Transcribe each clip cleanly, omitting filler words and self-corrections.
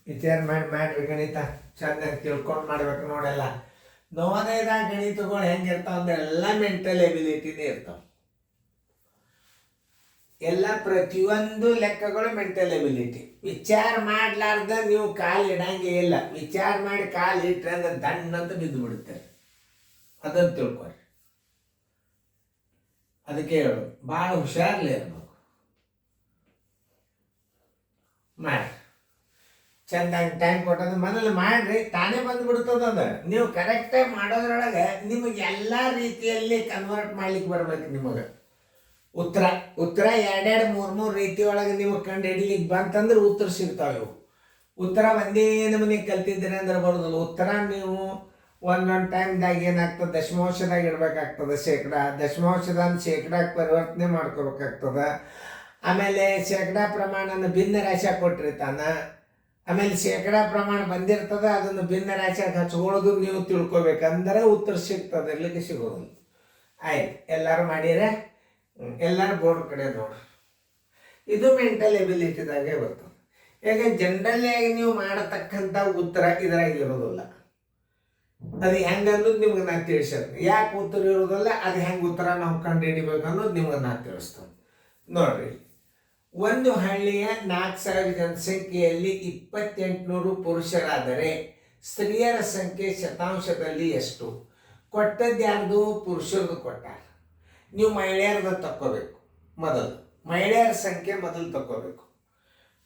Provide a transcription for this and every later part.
ವಿಚಾರ ಮಾಡ್ರಿ ಗಣಿತ ಚಂದ ತಿಳ್ಕೊಂಡು ಮಾಡ್ಬೇಕು ನೋಡೆಲ್ಲ. ನವೋದಯದಾಗ ಗಣಿತಗಳು ಹೆಂಗಿರ್ತಾವ ಅಂದ್ರೆ ಎಲ್ಲ ಮೆಂಟಲ್ ಎಬಿಲಿಟಿನೇ ಇರ್ತಾವ. ಎಲ್ಲ ಪ್ರತಿಯೊಂದು ಲೆಕ್ಕಗಳು ಮೆಂಟಲ್ ಎಬಿಲಿಟಿ. ವಿಚಾರ ಮಾಡ್ಲಾರ್ದ ನೀವು ಕಾಲು ಇಡಂಗೆ ಇಲ್ಲ. ವಿಚಾರ ಮಾಡಿ ಕಾಲು ಇಟ್ರೆ ಅಂದ್ರೆ ದಂಡಂತ ಬಿದ್ದು ಬಿಡುತ್ತಾರೆ. ಅದನ್ನು ತಿಳ್ಕೊರಿ. ಅದಕ್ಕೆ ಹೇಳೋದು ಭಾಳ ಹುಷಾರ್ಲಿ ಇರ್ಬೇಕು. ಮಾಡಿ ಚಂದಾಗಿ ಟೈಮ್ ಕೊಟ್ಟದ ಮೊದಲು ಮಾಡ್ರಿ, ತಾನೇ ಬಂದ್ಬಿಡ್ತದ. ನೀವು ಕರೆಕ್ಟಾಗಿ ಮಾಡೋದ್ರೊಳಗೆ ನಿಮಗೆ ಎಲ್ಲ ರೀತಿಯಲ್ಲಿ ಕನ್ವರ್ಟ್ ಮಾಡ್ಲಿಕ್ಕೆ ಬರ್ಬೇಕು. ನಿಮಗೆ ಉತ್ತರ ಎರಡೆರಡು ಮೂರು ರೀತಿ ಒಳಗೆ ನಿಮಗೆ ಕಂಡು ಹಿಡಿಲಿಕ್ಕೆ ಬಂತಂದ್ರೆ ಉತ್ತರ ಸಿಗ್ತಾವೆ. ಇವು ಉತ್ತರ ಒಂದೇ ನಮೂನೆ ಕಲ್ತಿದ್ದೀರಿ ಅಂದ್ರೆ ಬರೋದಿಲ್ಲ. ಉತ್ತರ ನೀವು ಒಂದೊಂದು ಟೈಮ್ದಾಗ ಏನಾಗ್ತದೆ, ದಶಮಾಂಶದಾಗ ಇಡಬೇಕಾಗ್ತದೆ. ದಶಮಾಂಶದ ಶೇಕಡಾಕ್ಕೆ ಪರಿವರ್ತನೆ ಮಾಡ್ಕೋಬೇಕಾಗ್ತದೆ. ಆಮೇಲೆ ಶೇಕಡಾ ಪ್ರಮಾಣನ ಭಿನ್ನ ರಾಶಿಯಾಗ ಕೊಟ್ಟಿರ್ತಾನ. ಆಮೇಲೆ ಶೇಕಡಾ ಪ್ರಮಾಣ ಬಂದಿರ್ತದೆ, ಅದನ್ನು ಭಿನ್ನ ರಾಶಿಯಾಗ ಹಚ್ಕೊಳ್ಳೋದು ನೀವು ತಿಳ್ಕೊಬೇಕಂದ್ರೆ ಉತ್ತರ ಸಿಗ್ತದೆ, ಇರ್ಲಿಕ್ಕೆ ಸಿಗೋದಿಲ್ಲ. ಆಯ್ತು, ಎಲ್ಲರೂ ಮಾಡಿರ? ಎಲ್ಲರೂ ಬೋರ್ಡ್ ಕಡೆ ನೋಡ್ರಿ. ಇದು ಮೆಂಟಲ್ ಎಬಿಲಿಟಿದಾಗೆ ಬರ್ತದೆ. ಈಗ ಜನರಲ್ಲಾಗಿ ನೀವು ಮಾಡತಕ್ಕಂಥ ಉತ್ತರ ಇದ್ರಾಗ ಇರೋದಿಲ್ಲ. ಅದು ಹೆಂಗೆ ಅನ್ನೋದು ನಿಮ್ಗೆ ನಾನು ತಿಳಿಸೋದು. ಯಾಕೆ ಉತ್ತರ ಇರೋದಿಲ್ಲ, ಅದು ಹೆಂಗೆ ಉತ್ತರ ನಾವು ಕಂಡು ಹಿಡಿಬೇಕು ಅನ್ನೋದು ನಿಮ್ಗೆ ನಾನು ತಿಳಿಸ್ತೇನೆ. ನೋಡ್ರಿ, ಒಂದು ಹಳ್ಳಿಯ 4,000 ಜನಸಂಖ್ಯೆಯಲ್ಲಿ 2,800 ಪುರುಷರಾದರೆ ಸ್ತ್ರೀಯರ ಸಂಖ್ಯೆ ಶತಾಂಶದಲ್ಲಿ ಎಷ್ಟು? ಕೊಟ್ಟದ್ದು ಯಾರ್ದು? ಪುರುಷರದು ಕೊಟ್ಟಾರ. ನೀವು ಮಹಿಳೆಯರದ್ದು ತಕ್ಕೋಬೇಕು. ಮೊದಲು ಮಹಿಳೆಯರ ಸಂಖ್ಯೆ ಮೊದಲು ತಕ್ಕೋಬೇಕು.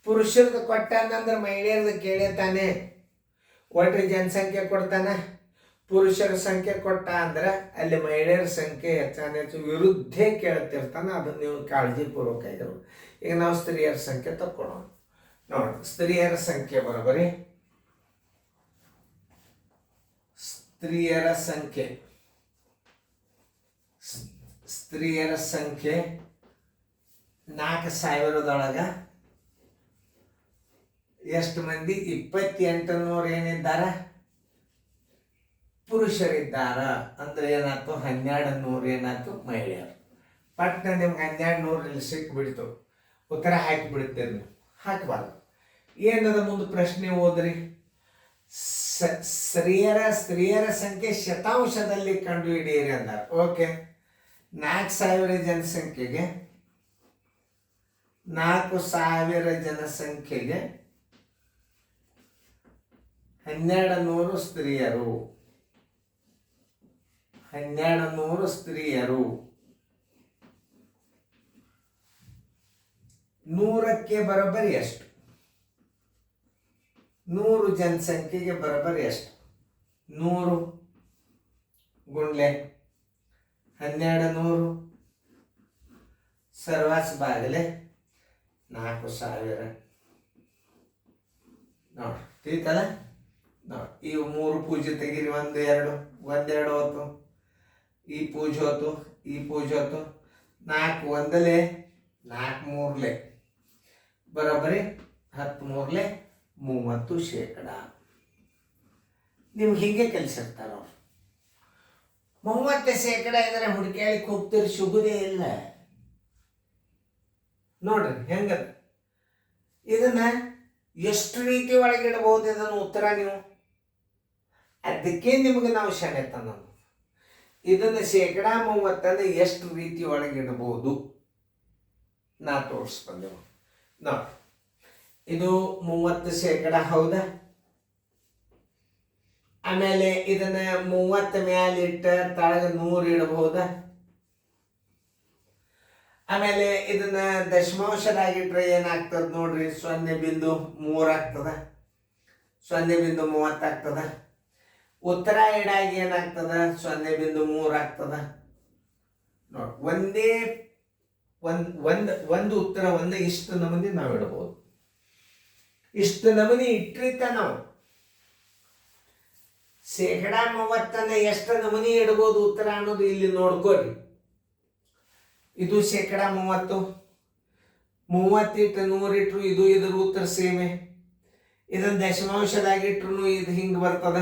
ಪುರುಷರದ್ದು ಕೊಟ್ಟಾನಂದ್ರೆ ಮಹಿಳೆಯರದ್ದು ಕೇಳೇ ತಾನೆ ಒಟ್ಟು ಜನಸಂಖ್ಯೆ ಕೊಡ್ತಾನ. ಪುರುಷರ ಸಂಖ್ಯೆ ಕೊಟ್ಟ ಅಂದ್ರೆ ಅಲ್ಲಿ ಮಹಿಳೆಯರ ಸಂಖ್ಯೆ ಹೆಚ್ಚು ವಿರುದ್ಧ ಕೇಳ್ತಿರ್ತಾನೆ. ಅದನ್ನು ನೀವು ಕಾಳಜಿಪೂರ್ವಕ ಇದ್ರು. ಈಗ ನಾವು ಸ್ತ್ರೀಯರ ಸಂಖ್ಯೆ ತಕ್ಕೊಳ್ಳೋಣ. ನೋಡಿ, ಸ್ತ್ರೀಯರ ಸಂಖ್ಯೆ ಬರೋಬರಿ. ಸ್ತ್ರೀಯರ ಸಂಖ್ಯೆ 4,000 ಎಷ್ಟು ಮಂದಿ? 2,800 ಏನಿದ್ದಾರ? ಪುರುಷರಿದ್ದಾರ. ಅಂದ್ರೆ ಏನಾಯ್ತು? 1,200 ಏನಾಯ್ತು? ಮಹಿಳೆಯರು. ಪಟ್ನ ನಿಮ್ಗೆ 1,200 ಇಲ್ಲಿ ಸಿಕ್ಬಿಡ್ತು. ಉತ್ತರ ಹಾಕಿಬಿಡ್ತೀರಿ ನೀವು. ಹಾಕಬಾರ್ದು. ಏನದ ಮುಂದೆ ಪ್ರಶ್ನೆ ಓದ್ರಿ. ಸ್ತ್ರೀಯರ ಸಂಖ್ಯೆ ಶತಾಂಶದಲ್ಲಿ ಕಂಡು ಹಿಡಿಯಿರಿ ಅಂದಾರ. ಓಕೆ, 4,000 ಜನಸಂಖ್ಯೆಗೆ 4,000 ಜನಸಂಖ್ಯೆಗೆ 1,200 ಸ್ತ್ರೀಯರು. 1,200 ಸ್ತ್ರೀಯರು 100ಕ್ಕೆ ಬರೋಬ್ಬರಿ ಎಷ್ಟು? 100 ಜನಸಂಖ್ಯೆಗೆ ಬರೋಬ್ಬರಿ ಎಷ್ಟು? 100 ಗುಂಡ್ಲೆ 1,200 ಸರ್ವಾಸ ಬಾಗಲೆ 4,000. ನೋಡಿ, ತಿಳಿತಲ್ಲ? ನೋಡಿ, ಇವು 3 ಪೂಜೆ ತೆಗೀರಿ. 1 2 ಹೊತ್ತು. ಈ ಪೂಜೆ ಹೊತ್ತು, ಈ ಪೂಜೆ ಹೊತ್ತು. 4 ಒಂದಲೆ 4 ಮೂರ್ಲೆ ಬರೋಬ್ಬರಿ 10 ಮೂರ್ಲೆ 30%. ನಿಮ್ಗೆ ಹಿಂಗೆ ಕಲಿಸಿರ್ತಾರ ಅವ್ರು. 30% ಇದ್ರೆ ಹುಡುಕ್ಯಾಳಿಕ್ಕೆ ಹೋಗ್ತೀರಿ, ಸಿಗುದೇ ಇಲ್ಲ. ನೋಡ್ರಿ ಹೆಂಗದ. ಇದನ್ನ ಎಷ್ಟು ರೀತಿ ಒಳಗಿಡಬಹುದು ಇದನ್ನು ಉತ್ತರ ನೀವು? ಅದಕ್ಕೆ ನಿಮ್ಗೆ ನಾವು ಶಾಣೆತನ. ಇದನ್ನು 30% ಎಷ್ಟು ರೀತಿ ಒಳಗಿಡಬಹುದು ನಾ ತೋರಿಸ್ಕೊಂಡೆವು. ನೋಡಿ, ಇದು 30% ಹೌದಾ? ಆಮೇಲೆ ಇದನ್ನ 30 ಮ್ಯಾಲಿಟ್ಟ ತಳಗ 100 ಇಡಬಹುದಾ? ಆಮೇಲೆ ಇದನ್ನ ದಶಮಾಂಶದಾಗಿಟ್ರೆ ಏನಾಗ್ತದ ನೋಡ್ರಿ? 0.3 ಆಗ್ತದ. 0.30 ಆಗ್ತದ. ಉತ್ತರ ಇಡಾಗಿ ಏನಾಗ್ತದ? 0.3 ಆಗ್ತದ. ನೋಡಿ, ಒಂದು ಉತ್ತರ ಇಷ್ಟು ನಮೂನಿ ನಾವು ಇಡಬಹುದು. ಇಷ್ಟು ನಮೂನಿ ಇಟ್ರಿತ ನಾವು 30% ಎಷ್ಟು ನಮೂನಿ ಇಡಬಹುದು ಉತ್ತರ ಅನ್ನೋದು ಇಲ್ಲಿ ನೋಡ್ಕೋರಿ. ಇದು 30%. 30 ಇಟ್ಟು 100 ಇಟ್ರು ಇದು ಇದ್ರ ಉತ್ತರ ಸೇಮೆ. ಇದನ್ನ ದಶಮಾಂಶದಾಗಿಟ್ರು ಇದು ಹಿಂಗೆ ಬರ್ತದ.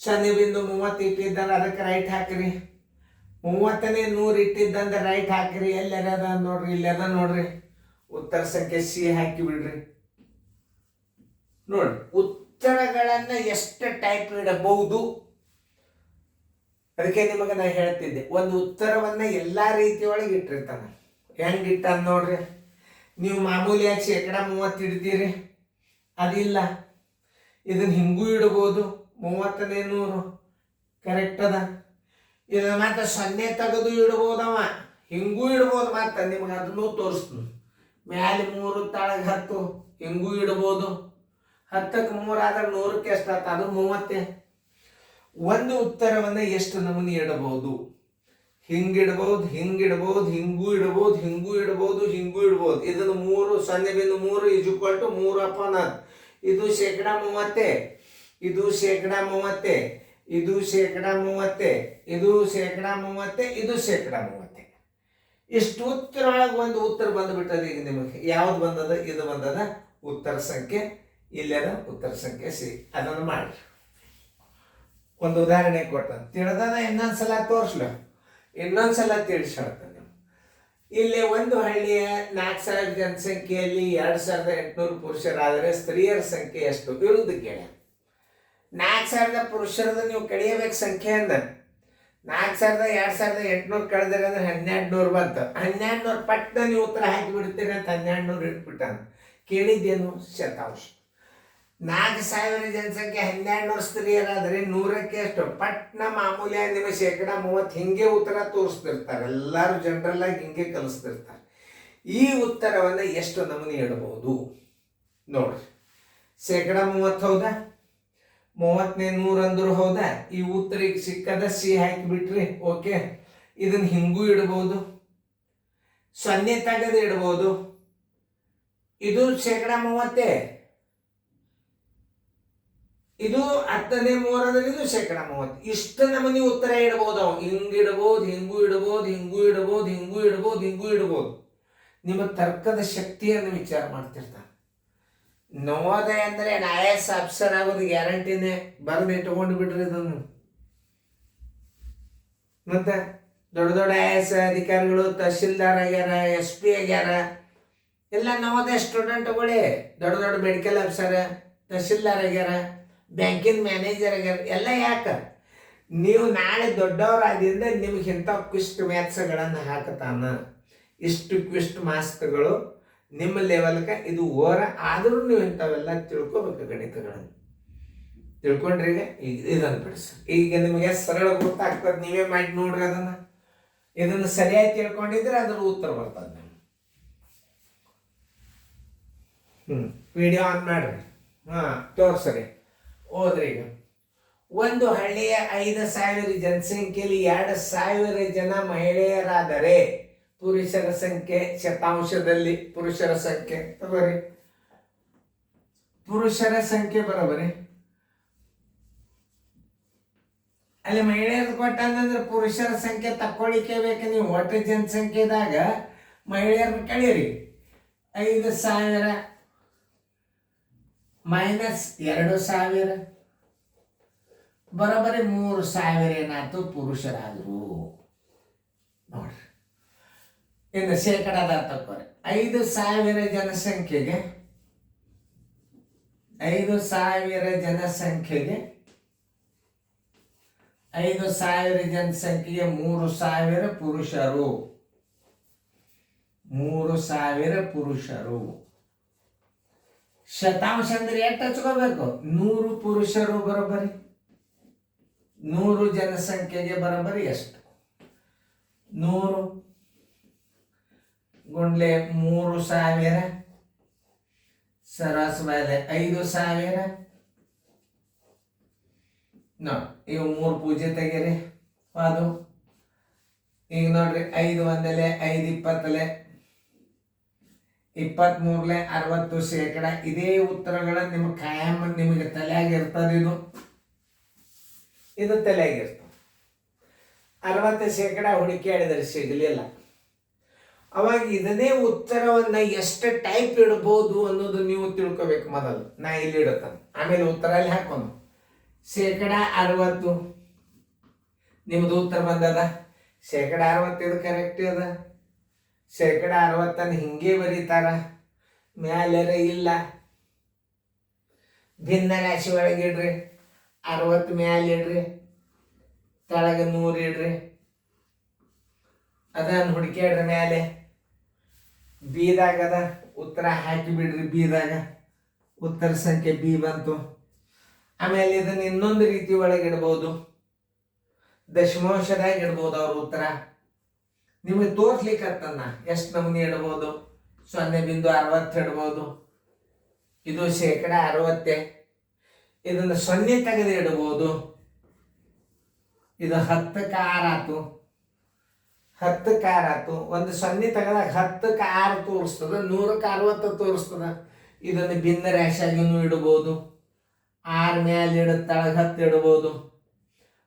0.30 ಇಟ್ಟಿದ್ದಂದ್ರೆ ಅದಕ್ಕೆ ರೈಟ್ ಹಾಕ್ರಿ. 30ನೇ 100 ಇಟ್ಟಿದ್ದಂದ್ರೆ ರೈಟ್ ಹಾಕ್ರಿ. ಎಲ್ಲದ ನೋಡ್ರಿ, ಇಲ್ಲದ ನೋಡ್ರಿ. ಉತ್ತರ ಸಂಖ್ಯೆ ಸಿ ಹಾಕಿ ಬಿಡ್ರಿ. ನೋಡಿ, ಉತ್ತರಗಳನ್ನ ಎಷ್ಟು ಟೈಪ್ ಇಡಬಹುದು. ಅದಕ್ಕೆ ನಿಮಗೆ ನಾ ಹೇಳ್ತಿದ್ದೆ, ಒಂದು ಉತ್ತರವನ್ನ ಎಲ್ಲಾ ರೀತಿಯೊಳಗೆ ಇಟ್ಟಿರ್ತಾನೆ. ಹೆಂಗಿಟ್ಟ ನೋಡ್ರಿ, ನೀವು ಮಾಮೂಲಿಯಾಗಿ 30% ಇಡ್ತೀರಿ, ಅದಿಲ್ಲ. ಇದನ್ನ ಹಿಂಗೂ ಇಡ್ಬೋದು, 30ನೇ 100 ಕರೆಕ್ಟ್ ಅದ. ಇದನ್ನ ಮತ್ತೆ 0 ತೆಗೆದು ಇಡ್ಬೋದವ, ಹಿಂಗೂ ಇಡ್ಬೋದು. ಮತ್ತೆ ನಿಮ್ಗೆ ಅದನ್ನು ತೋರಿಸ್ತೀನಿ. ಮ್ಯಾಲೆ 3 ತಳಗ 10 ಹಿಂಗೂ ಇಡ್ಬೋದು. 10ಕ್ಕೆ 3 ಆದ್ರೆ 100ಕ್ಕೆ ಎಷ್ಟಾತ? ಅದು 30. ಒಂದು ಉತ್ತರವನ್ನ ಎಷ್ಟು ನಮೂನಿ ಇಡಬಹುದು? ಹಿಂಗಿಡ್ಬೋದು, ಹಿಂಗಿಡ್ಬೋದು, ಹಿಂಗೂ ಇಡ್ಬೋದು, ಹಿಂಗೂ ಇಡ್ಬೋದು, ಹಿಂಗೂ ಇಡ್ಬೋದು. ಇದನ್ನು 0.3 = 3/10. ಇದು 30%, ಇದು 30%, ಇದು 30%, ಇದು 30%, ಇದು 30%. ಇಷ್ಟು ಉತ್ತರೊಳಗೆ ಒಂದು ಉತ್ತರ ಬಂದುಬಿಟ್ಟದ. ಈಗ ನಿಮಗೆ ಯಾವ್ದು ಬಂದದ? ಇದು ಬಂದದ ಉತ್ತರ ಸಂಖ್ಯೆ. ಇಲ್ಲದ ಉತ್ತರ ಸಂಖ್ಯೆ ಸಿ. ಅದನ್ನು ಮಾಡಿ. ಒಂದು ಉದಾಹರಣೆ ಕೊಟ್ಟ ತಿಳಿದದ, ಇನ್ನೊಂದ್ಸಲ ತೋರಿಸ್ಲ, ಇನ್ನೊಂದ್ಸಲ ತಿಳಿಸಿ ಹೇಳ್ತಾನೆ. ಇಲ್ಲಿ ಒಂದು ಹಳ್ಳಿಯ 4,000 ಜನಸಂಖ್ಯೆಯಲ್ಲಿ 2,800 ಪುರುಷರಾದರೆ ಸ್ತ್ರೀಯರ ಸಂಖ್ಯೆ ಎಷ್ಟು ಇರುವುದು ಕೇಳ. 4,000 ಪುರುಷರದ ನೀವು ಕಡಿಯಬೇಕು ಸಂಖ್ಯೆ ಅಂದ್ರೆ 4,000 2,800 ಕಳೆದ್ರೆ ಅಂದ್ರೆ 1,200 ಬಂತು. 1,200 ಪಟ್ಟ ನೀವು ಉತ್ತರ ಹಾಕಿ ಬಿಡ್ತೀರಿ ಅಂತ 1,200 ಇಟ್ಬಿಟ್ಟಾನ. ಕೇಳಿದ್ದೇನು? ಶತಾಂಶ. 4,000 ಜನಸಂಖ್ಯೆ 1,200 ಸ್ತ್ರೀಯರಾದರೆ 100ಕ್ಕೆ ಎಷ್ಟು? ಪಟ್ನ ಮಾಮೂಲಿಯಾಗಿ ನಿಮಗೆ 30% ಹಿಂಗೆ ಉತ್ತರ ತೋರಿಸ್ತಿರ್ತಾರೆ. ಎಲ್ಲರೂ ಜನರಲ್ ಆಗಿ ಹಿಂಗೆ ಕಲಿಸ್ತಿರ್ತಾರೆ. ಈ ಉತ್ತರವನ್ನು ಎಷ್ಟು ನಮೂನಿ ಇಡಬಹುದು ನೋಡ್ರಿ. 30% ಹೌದಾ? 30ನೇ 100 ಅಂದ್ರು ಹೌದಾ? ಈ ಉತ್ತರಿಗೆ ಸಿಕ್ಕದ ಸಿ ಹಾಕಿಬಿಟ್ರಿ. ಓಕೆ, ಇದನ್ನ ಹಿಂಗೂ ಇಡಬಹುದು, 0 ತೆಗೆದು ಇಡಬಹುದು. ಇದು 30%, ಇದು 10ನೇ 3 ಅಂದ್ರೆ ಇದು 30%. ಇಷ್ಟು ನಮೂನಿ ಉತ್ತರ ಇಡಬಹುದು. ಅವು ಹಿಂಗಿಡಬಹುದು, ಹಿಂಗೂ ಇಡಬಹುದು, ಹಿಂಗೂ ಇಡಬಹುದು, ಹಿಂಗೂ ಇಡಬಹುದು, ಹಿಂಗೂ ಇಡಬಹುದು. ನಿಮ್ಮ ತರ್ಕದ ಶಕ್ತಿಯನ್ನು ವಿಚಾರ ಮಾಡ್ತಿರ್ತಾನೆ. ನವೋದಯ ಅಂದ್ರೆ IAS ಆಫೀಸರ್ ಆಗೋದು ಗ್ಯಾರಂಟಿನೇ. ಬರೆದು ಇಟ್ಕೊಂಡು ಬಿಡ್ರಿ ಇದನ್ನು. ಮತ್ತೆ ದೊಡ್ಡ ದೊಡ್ಡ IAS ಅಧಿಕಾರಿಗಳು ತಹಶೀಲ್ದಾರ್ ಆಗ್ಯಾರ, SP ಆಗ್ಯಾರ. ಎಲ್ಲ ನವೋದಯ ಸ್ಟೂಡೆಂಟ್ಗಳೇ. ದೊಡ್ಡ ದೊಡ್ಡ ಮೆಡಿಕಲ್ ಆಫೀಸರ್, ತಹಶೀಲ್ದಾರ್ ಆಗ್ಯಾರ, ಬ್ಯಾಂಕಿನ ಮ್ಯಾನೇಜರ್ ಆಗ್ಯಾರ. ಎಲ್ಲ ಯಾಕೆ? ನೀವು ನಾಳೆ ದೊಡ್ಡವರಾದ್ರಿಂದ ನಿಮ್ಗೆ ಇಂಥ ಕ್ವಿಸ್ಟ್ ಮ್ಯಾಥ್ಸ್ಗಳನ್ನು ಹಾಕತಾನ. ಇಷ್ಟು ಕ್ವಿಸ್ಟ್ ಮಾಸ್ಕ್ಗಳು ನಿಮ್ಮ ಲೆವೆಲ್ಗೆ ಇದು ಓರ. ಆದರೂ ನೀವು ಇಂಥವೆಲ್ಲ ತಿಳ್ಕೊಬೇಕು. ಗಣಿತಗಳನ್ನು ತಿಳ್ಕೊಂಡ್ರಿ. ಈಗ ಇದನ್ನು ಬಿಡಿಸಿ. ಈಗ ನಿಮಗೆ ಸರಳ ಗೊತ್ತಾಗ್ತದೆ. ನೀವೇ ಮಾಡಿ ನೋಡ್ರಿ ಅದನ್ನು. ಇದನ್ನು ಸರಿಯಾಗಿ ತಿಳ್ಕೊಂಡಿದ್ರೆ ಅದ್ರ ಉತ್ತರ ಬರ್ತದೆ. ವಿಡಿಯೋ ಆನ್ ಮಾಡ್ರಿ. ತೋರ್ಸ್ರಿ, ಓದ್ರಿ. ಈಗ ಒಂದು ಹಳ್ಳಿಯ 5,000 ಜನಸಂಖ್ಯೆಯಲ್ಲಿ 2,000 ಜನ ಮಹಿಳೆಯರಾದರೆ ಪುರುಷರ ಸಂಖ್ಯೆ ಶತಾಂಶದಲ್ಲಿ. ಪುರುಷರ ಸಂಖ್ಯೆ ತಗೋರಿ, ಪುರುಷರ ಸಂಖ್ಯೆ ಬರೋಬರಿ. ಅಲ್ಲಿ ಮಹಿಳೆಯರು ಕೊಟ್ಟಂದ್ರೆ ಪುರುಷರ ಸಂಖ್ಯೆ ತಕ್ಕೊಳಿಕೆ ಬೇಕು ನೀವು. ಒಟ್ಟು ಜನಸಂಖ್ಯೆದಾಗ ಮಹಿಳೆಯರನ್ನ ಕಳೀರಿ. 5,000 ಮೈನಸ್ 2,000 ಬರೋಬರಿ 3,000 ಏನಾಯ್ತು? ಪುರುಷರಾದ್ರು ನೋಡ್ರಿ. ಇನ್ನು ಶೇಕಡಾದ ತಕ್ಕೋರಿ. 5,000 ಜನಸಂಖ್ಯೆಗೆ 5,000 ಜನಸಂಖ್ಯೆಗೆ 5,000 ಜನಸಂಖ್ಯೆಗೆ 3,000 ಪುರುಷರು. 3,000 ಪುರುಷರು. ಶತಾಂಶ ಅಂದ್ರೆ ಎಷ್ಟು ಹಚ್ಕೋಬೇಕು? 100 ಪುರುಷರು ಬರೋಬರಿ 100 ಜನಸಂಖ್ಯೆಗೆ ಬರೋಬರಿ ಎಷ್ಟು? 100 ಗುಂಡ್ಲೆ 3,000 ಸರಾಸರಿ ಮೇಲೆ 5,000 ನೋಡಿ. ಇವು 3 ಪೂಜೆ ತೆಗೀರಿ. ಅದು ಈಗ ನೋಡ್ರಿ, 5 ಒಂದಲೆ 5 20 23 60 ಶೇಕಡ. ಇದೇ ಉತ್ತರಗಳ ನಿಮ್ಮ ಕಾಯಂ ನಿಮಗೆ ತಲೆಯಾಗಿರ್ತದೆ. ಇದು ತಲೆಯಾಗಿರ್ತದೆ. 60 ಶೇಕಡ ಹುಡುಕಿ ಆಡಿದರೆ ಸಿಗಲಿಲ್ಲ. ಅವಾಗ ಇದನ್ನೇ ಉತ್ತರವನ್ನ ಎಷ್ಟು ಟೈಪ್ ಇಡಬಹುದು ಅನ್ನೋದು ನೀವು ತಿಳ್ಕೊಬೇಕು ಮೊದಲು. ನಾ ಇಲ್ಲಿ ಇಡುತ್ತಾನೆ, ಆಮೇಲೆ ಉತ್ತರ ಅಲ್ಲಿ ಹಾಕೋಣ. ಶೇಕಡ 60 ನಿಮ್ದು ಉತ್ತರ ಬಂದದ. ಶೇಕಡ 60 ಇದು ಕರೆಕ್ಟ್ ಅದ. ಶೇಕಡ 60 ಹಿಂಗೆ ಬರೀತಾರ, ಮ್ಯಾಲೆ ಇಲ್ಲ. ಭಿನ್ನ ರಾಶಿ ಒಳಗೆ ಇಡ್ರಿ, 60 ಮ್ಯಾಲ ಇಡ್ರಿ, ತೆಳಗೆ 100 ಇಡ್ರಿ, ಅದನ್ನು ಹುಡುಕ್ಯಾಡ್ರಿ ಮ್ಯಾಲೆ. ಬೀದಾಗದ ಉತ್ತರ ಹಾಕಿ ಬಿಡ್ರಿ. ಬೀದಾಗ ಉತ್ತರ ಸಂಖ್ಯೆ ಬಿ ಬಂತು. ಆಮೇಲೆ ಇದನ್ನ ಇನ್ನೊಂದು ರೀತಿ ಒಳಗೆ ಇಡ್ಬೋದು, ದಶಮಾಂಶದಾಗ ಇಡ್ಬೋದು ಅವ್ರ ಉತ್ತರ. ನಿಮಗೆ ತೋರ್ಸ್ಲಿಕ್ಕತ್ತನ್ನ ಎಷ್ಟು ನಮೂನಿ ಇಡ್ಬೋದು. 0.60 ಇಡ್ಬೋದು, ಇದು 60%. ಇದನ್ನು 0 ತೆಗೆದು ಇಡ್ಬೋದು, ಇದು 10ಕ್ಕೆ 6 ಆತು. 10ಕ್ಕೆ 6 ಆತು. ಒಂದು 0 ತೆಗೆದಾಗ 10ಕ್ಕೆ 6 ತೋರಿಸ್ತದ, 100ಕ್ಕೆ 60 ತೋರಿಸ್ತದ. ಇದನ್ನು ಭಿನ್ನ ರಾಶಿಯಾಗಿನೂ ಇಡ್ಬೋದು. 6 ಮ್ಯಾಲೆ ಇಡೋದು, ತೆಳಗೆ 10 ಇಡ್ಬೋದು.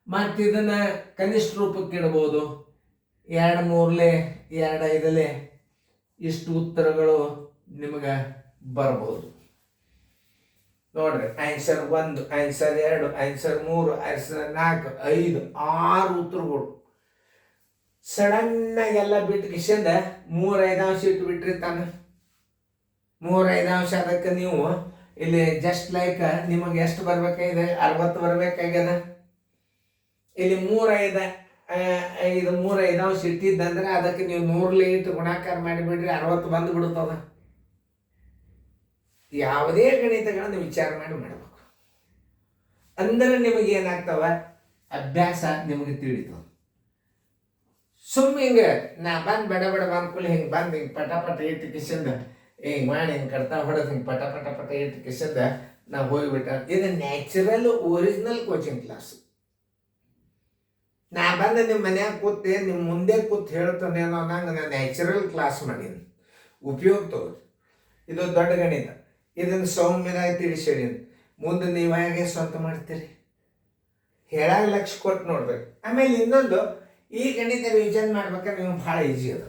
ಮತ್ತು ಇದನ್ನು ಕನಿಷ್ಠ ರೂಪಕ್ಕೆ ಇಡ್ಬೋದು. 2 3 2 5 ಇಷ್ಟು ಉತ್ತರಗಳು ನಿಮಗೆ ಬರ್ಬೋದು. ನೋಡ್ರಿ, ಆನ್ಸರ್ 1, ಆನ್ಸರ್ 2, ಆನ್ಸರ್ 3, ಆನ್ಸರ್ 4, 5, 6 ಉತ್ತರಗಳು. ಸಡನ್ನಾಗಿ ಎಲ್ಲ ಬಿಟ್ಟು ಕಿಶಂದ 3 5 ಅಂಶ ಇಟ್ಟು ಬಿಟ್ರಿ ತಾನೆ. 3 5 ಅಂಶ ಅದಕ್ಕೆ ನೀವು ಇಲ್ಲಿ ಜಸ್ಟ್ ಲೈಕ್ ನಿಮಗೆ ಎಷ್ಟು ಬರ್ಬೇಕಾಗಿದೆ, 60 ಬರ್ಬೇಕಾಗ್ಯದ. ಇಲ್ಲಿ 3 5 ಅಂಶ ಇಟ್ಟಿದ್ದಂದ್ರೆ ಅದಕ್ಕೆ ನೀವು 100 ಇಟ್ಟು ಗುಣಾಕಾರ ಮಾಡಿಬಿಡ್ರಿ, 60 ಬಂದು ಬಿಡುತ್ತದ. ಯಾವುದೇ ಗಣಿತಗಳನ್ನು ವಿಚಾರ ಮಾಡಿ ಮಾಡಬೇಕು. ಅಂದ್ರೆ ನಿಮಗೆ ಏನಾಗ್ತವ, ಅಭ್ಯಾಸ ನಿಮಗೆ ತಿಳಿತು. ಹಿಂಗೆ ನಾ ಬಂದು ಬಡ ಬಂದ್ಕೊಳ್ಳಿ, ಹಿಂಗೆ ಬಂದು ಹಿಂಗೆ ಪಟ ಪಟ ಇಟ್ಟು ಕಿಶಂದ ಹಿಂಗೆ ಮಾಡಿ ಹಿಂಗೆ ಕಡ್ತಾ ಹೊಡೆದು ಹಿಂಗೆ ಪಟ ಪಟ ಪಟ ಇಟ್ಟು ಕಿಶಂದ ನಾವು ಹೋಗಿಬಿಟ್ಟ. ಇದು ನ್ಯಾಚುರಲ್ ಒರಿಜಿನಲ್ ಕೋಚಿಂಗ್ ಕ್ಲಾಸ್. ನಾ ಬಂದು ನಿಮ್ಮ ಮನ್ಯಾಗ ಕೂತೆ ನಿಮ್ಮ ಮುಂದೆ ಕೂತು ಹೇಳ್ತಾನೇನೋ ಅನ್ನಂಗೆ ನಾನು ನ್ಯಾಚುರಲ್ ಕ್ಲಾಸ್ ಮಾಡೀನಿ. ಉಪಯೋಗ ತಗೋದು. ಇದು ದೊಡ್ಡ ಗಣಿತ. ಇದನ್ನು ಸೌಮ್ಯರಾಗಿ ತಿಳಿಸಿರಿ. ಮುಂದೆ ನೀವು ಹೇಗೆ ಸ್ವಂತ ಮಾಡ್ತೀರಿ ಹೇಳಾಗ ಲಕ್ಷ ಕೊಟ್ಟು ನೋಡ್ಬೇಕು. ಆಮೇಲೆ ಇನ್ನೊಂದು, ಈ ಗಣಿತ ರಿವಿಷನ್ ಮಾಡ್ಬೇಕಾದ್ರೆ ನೀವು ಭಾಳ ಈಜಿ ಅದು.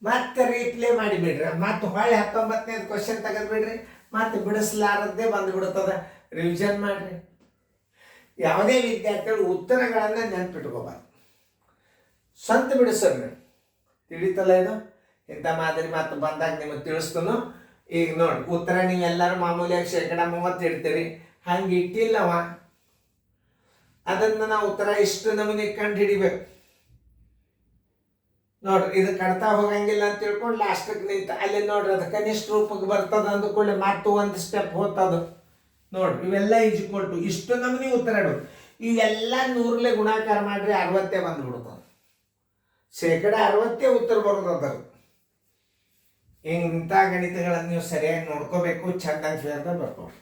ಮತ್ತೆ ರೀಪ್ಲೇ ಮಾಡಿಬಿಡ್ರಿ, ಮತ್ತೆ ಹೊಳ್ಳಿ 19ನೇ ಕ್ವಶನ್ ತೆಗೆದ್ಬಿಡ್ರಿ, ಮತ್ತೆ ಬಿಡಿಸ್ಲಾರದ್ದೇ ಬಂದುಬಿಡ್ತದ. ರಿವಿಷನ್ ಮಾಡ್ರಿ. ಯಾವುದೇ ವಿದ್ಯಾರ್ಥಿಗಳು ಉತ್ತರಗಳನ್ನು ನೆನಪಿಟ್ಕೋಬಾರ್ದು, ಸ್ವಂತ ಬಿಡಿಸ್ರಿ. ತಿಳಿತಲ್ಲ ಇದು? ಇಂಥ ಮಾದರಿ ಮಾತು ಬಂದಾಗ ನಿಮಗೆ ತಿಳಿಸ್ತಾನು. ಈಗ ನೋಡಿ, ಉತ್ತರ ನೀವೆಲ್ಲರೂ ಮಾಮೂಲಿಯಾಗಿ 30% ಇಡ್ತೀರಿ. ಹಂಗೆ ಇಟ್ಟಿಲ್ಲವ, ಅದನ್ನು ನಾವು ಉತ್ತರ ಇಷ್ಟು ನಮೂನಿ ಕಂಡು ಹಿಡಿಬೇಕು. ನೋಡ್ರಿ, ಇದು ಕಡ್ತಾ ಹೋಗಂಗಿಲ್ಲ ಅಂತ ತಿಳ್ಕೊಂಡು ಲಾಸ್ಟಕ್ಕೆ ನಿಂತ ಅಲ್ಲಿ ನೋಡ್ರಿ, ಅದು ಕನಿಷ್ಠ ರೂಪಕ್ಕೆ ಬರ್ತದ ಅಂದ್ಕೊಳ್ಳಿ, ಮತ್ತು ಒಂದು ಸ್ಟೆಪ್ ಹೋಗ್ತದ. ನೋಡ್ರಿ, ಇವೆಲ್ಲ ಈಜ್ಕೊಟ್ಟು ಇಷ್ಟು ನಮೂನಿ ಉತ್ತರ ಇಡೋದು. ಇವೆಲ್ಲ 100 ಗುಣಾಕಾರ ಮಾಡ್ರಿ, 60 ಬಂದ್ಬಿಡ್ತದೆ. 60% ಉತ್ತರ ಬರೋದು ಅದರ. ಇಂಥ ಗಣಿತಗಳನ್ನು ನೀವು ಸರಿಯಾಗಿ ನೋಡ್ಕೋಬೇಕು, ಚೆಂದಾಗಿ ಫೇರ್ದ ಬರ್ಕೋರಿ.